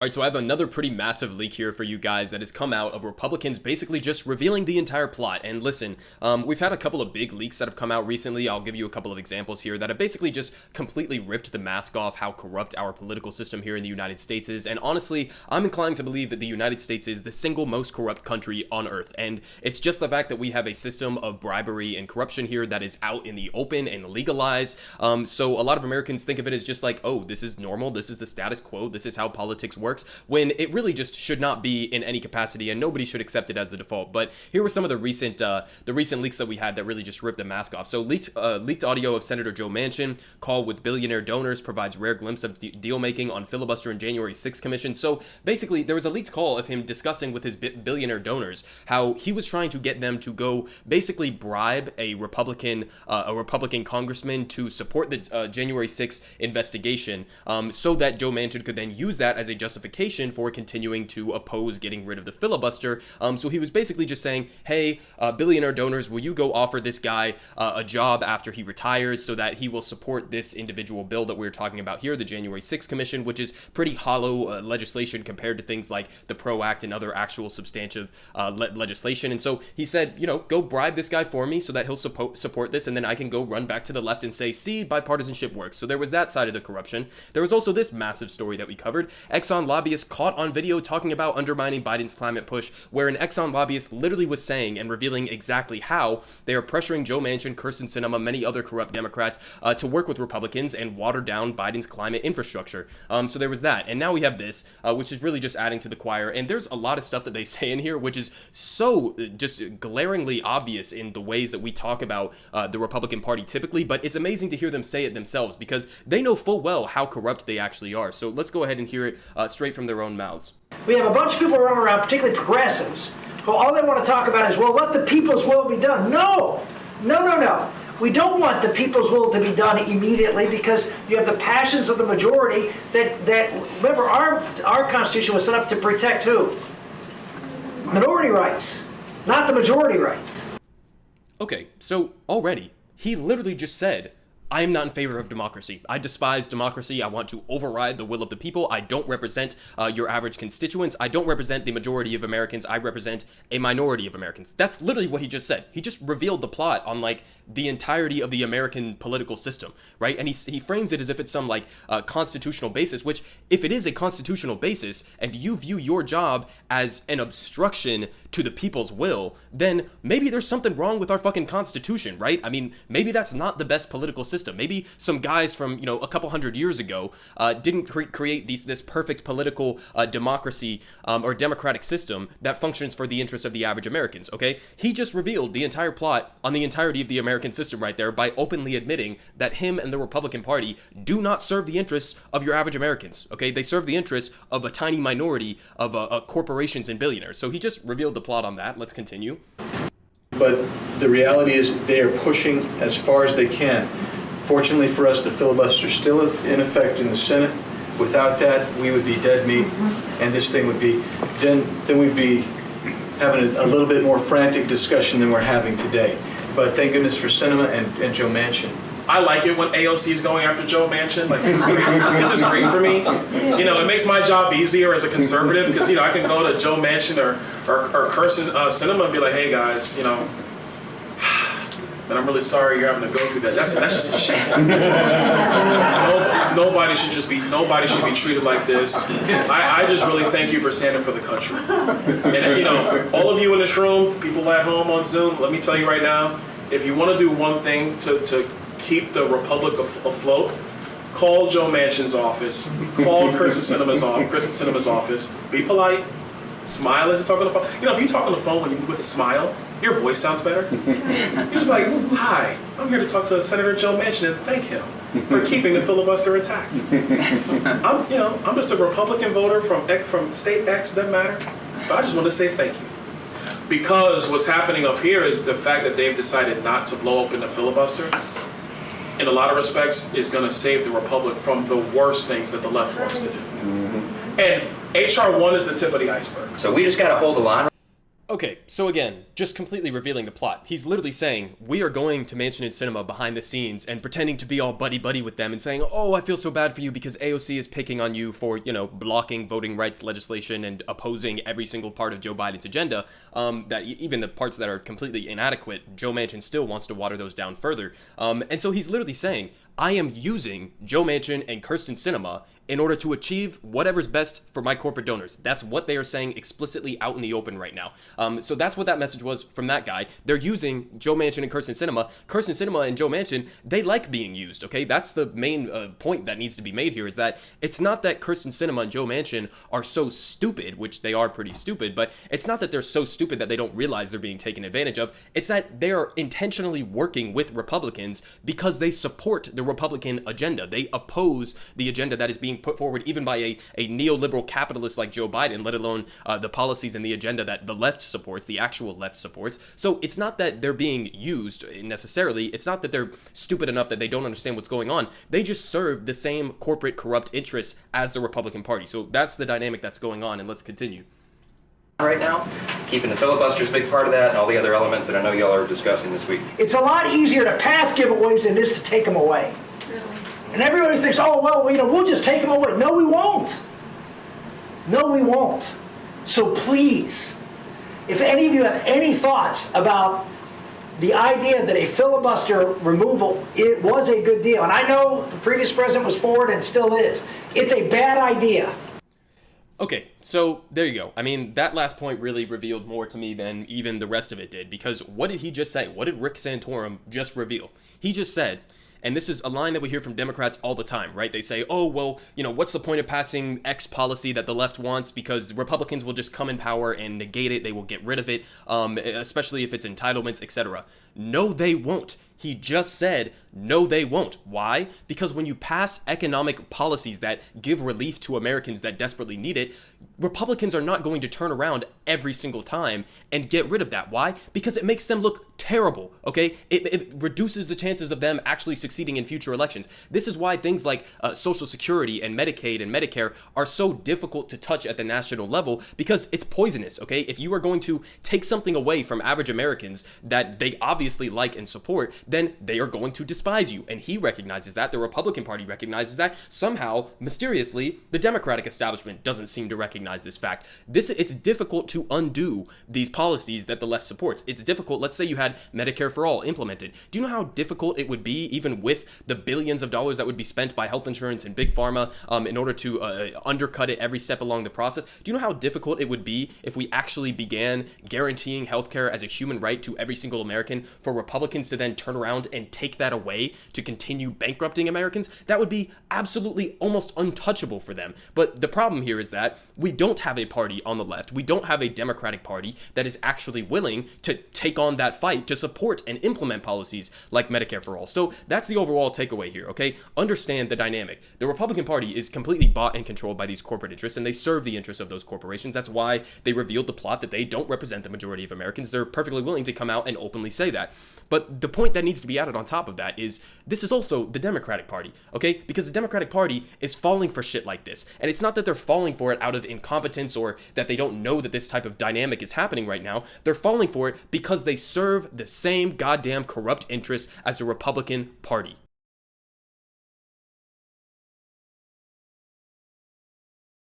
Alright, so I have another pretty massive leak here for you guys that has come out of Republicans basically just revealing the entire plot. And listen, we've had a couple of big leaks that have come out recently. I'll give you a couple of examples here that have basically just completely ripped the mask off how corrupt our political system here in the United States is. And honestly, I'm inclined to believe that the United States is the single most corrupt country on earth. And it's just the fact that we have a system of bribery and corruption here that is out in the open and legalized. So a lot of Americans think of it as just like, oh, this is normal, this is the status quo, this is how politics works, when it really just should not be in any capacity, and nobody should accept it as the default. But here were some of the recent leaks that we had that really just ripped the mask off. So leaked audio of Senator Joe Manchin call with billionaire donors provides rare glimpse of deal making on filibuster in January 6th commission. So basically, there was a leaked call of him discussing with his billionaire donors how he was trying to get them to go basically bribe a Republican congressman to support the January 6th investigation, so that Joe Manchin could then use that as a justification for continuing to oppose getting rid of the filibuster. So he was basically just saying, hey, billionaire donors, will you go offer this guy a job after he retires so that he will support this individual bill that we're talking about here, the January 6th Commission, which is pretty hollow legislation compared to things like the PRO Act and other actual substantive legislation. And so he said, you know, go bribe this guy for me so that he'll support this, and then I can go run back to the left and say, see, bipartisanship works. So there was that side of the corruption. There was also this massive story that we covered. Exxon lobbyist caught on video talking about undermining Biden's climate push, where an Exxon lobbyist literally was saying and revealing exactly how they are pressuring Joe Manchin, Sinema, many other corrupt Democrats to work with Republicans and water down Biden's climate infrastructure. So there was that. And now we have this, which is really just adding to the choir. And there's a lot of stuff that they say in here, which is so just glaringly obvious in the ways that we talk about the Republican Party typically, but it's amazing to hear them say it themselves because they know full well how corrupt they actually are. So let's go ahead and hear it straight from their own mouths. We have a bunch of people running around, particularly progressives, who all they want to talk about is, well, let the people's will be done. No. We don't want the people's will to be done immediately because you have the passions of the majority that remember, our Constitution was set up to protect who? Minority rights, not the majority rights. Okay, so already, he literally just said, I am not in favor of democracy. I despise democracy. I want to override the will of the people. I don't represent your average constituents. I don't represent the majority of Americans. I represent a minority of Americans. That's literally what he just said. He just revealed the plot on like the entirety of the American political system, right? And he frames it as if it's some like constitutional basis, which if it is a constitutional basis and you view your job as an obstruction to the people's will, then maybe there's something wrong with our fucking constitution, right? I mean, maybe that's not the best political system. Maybe some guys from, a couple hundred years ago didn't create this perfect political democracy or democratic system that functions for the interests of the average Americans, okay? He just revealed the entire plot on the entirety of the American system right there by openly admitting that him and the Republican Party do not serve the interests of your average Americans, okay? They serve the interests of a tiny minority of corporations and billionaires. So he just revealed the plot on that. Let's continue. But the reality is they are pushing as far as they can. Fortunately for us, the filibuster is still in effect in the Senate. Without that, we would be dead meat, and this thing would be, then we'd be having a little bit more frantic discussion than we're having today. But thank goodness for Sinema and Joe Manchin. I like it when AOC is going after Joe Manchin. Like, this is great for me. It makes my job easier as a conservative because, I can go to Joe Manchin or Sinema and be like, hey guys, and I'm really sorry you're having to go through that. That's just a shame. Nobody should be treated like this. I just really thank you for standing for the country. And all of you in this room, people at home on Zoom, let me tell you right now, if you want to do one thing to keep the republic afloat, call Joe Manchin's office, call Kirsten Sinema's office, be polite, smile as you talk on the phone. If you talk on the phone with a smile, your voice sounds better. You're just like, hi, I'm here to talk to Senator Joe Manchin and thank him for keeping the filibuster intact. I'm just a Republican voter from state X, doesn't matter, but I just want to say thank you. Because what's happening up here is the fact that they've decided not to blow open the filibuster, in a lot of respects, is going to save the Republic from the worst things that the left wants to do. And H.R. 1 is the tip of the iceberg. So we just got to hold the line. Okay, so again, just completely revealing the plot. He's literally saying, we are going to Manchin and Sinema behind the scenes and pretending to be all buddy-buddy with them and saying, oh, I feel so bad for you because AOC is picking on you for, blocking voting rights legislation and opposing every single part of Joe Biden's agenda, that even the parts that are completely inadequate, Joe Manchin still wants to water those down further. And so he's literally saying, I am using Joe Manchin and Kyrsten Sinema in order to achieve whatever's best for my corporate donors. That's what they are saying explicitly out in the open right now. So that's what that message was from that guy. They're using Joe Manchin and Kyrsten Sinema. Kyrsten Sinema and Joe Manchin, they like being used, okay? That's the main point that needs to be made here, is that it's not that Kyrsten Sinema and Joe Manchin are so stupid, which they are pretty stupid, but it's not that they're so stupid that they don't realize they're being taken advantage of. It's that they are intentionally working with Republicans because they support the Republican agenda. They oppose the agenda that is being put forward even by a neoliberal capitalist like Joe Biden, let alone the policies and the agenda that the left supports, the actual left supports. So it's not that they're being used necessarily. It's not that they're stupid enough that they don't understand what's going on. They just serve the same corporate corrupt interests as the Republican Party. So that's the dynamic that's going on, and let's continue. Right now, keeping the filibuster's a big part of that, and all the other elements that I know y'all are discussing this week. It's a lot easier to pass giveaways than it is to take them away. And everybody thinks, oh, well, we'll just take them away. No, we won't. No, we won't. So please, if any of you have any thoughts about the idea that a filibuster removal, it was a good deal. And I know the previous president was for it and still is. It's a bad idea. Okay, so there you go. I mean, that last point really revealed more to me than even the rest of it did, because what did he just say? What did Rick Santorum just reveal? He just said, and this is a line that we hear from Democrats all the time, right? They say, oh, well, what's the point of passing X policy that the left wants, because Republicans will just come in power and negate it. They will get rid of it, especially if it's entitlements, etc. No, they won't. He just said, no, they won't. Why? Because when you pass economic policies that give relief to Americans that desperately need it, Republicans are not going to turn around every single time and get rid of that. Why? Because it makes them look terrible, okay? It reduces the chances of them actually succeeding in future elections. This is why things like Social Security and Medicaid and Medicare are so difficult to touch at the national level, because it's poisonous, okay? If you are going to take something away from average Americans that they obviously like and support, then they are going to despise you. And he recognizes that. The Republican Party recognizes that. Somehow, mysteriously, the Democratic establishment doesn't seem to recognize this fact. It's difficult to undo these policies that the left supports. It's difficult. Let's say you had Medicare for all implemented. Do you know how difficult it would be, even with the billions of dollars that would be spent by health insurance and big pharma in order to undercut it every step along the process? Do you know how difficult it would be if we actually began guaranteeing healthcare as a human right to every single American, for Republicans to then turn around and take that away to continue bankrupting Americans? That would be absolutely almost untouchable for them. But the problem here is that we don't have a party on the left. We don't have a Democratic Party that is actually willing to take on that fight to support and implement policies like Medicare for all. So that's the overall takeaway here, okay? Understand the dynamic. The Republican Party is completely bought and controlled by these corporate interests, and they serve the interests of those corporations. That's why they revealed the plot that they don't represent the majority of Americans. They're perfectly willing to come out and openly say that. But the point that needs to be added on top of that is this is also the Democratic Party, okay? Because the Democratic Party is falling for shit like this. And it's not that they're falling for it out of incompetence or that they don't know that this type of dynamic is happening right now. They're falling for it because they serve the same goddamn corrupt interests as the Republican Party.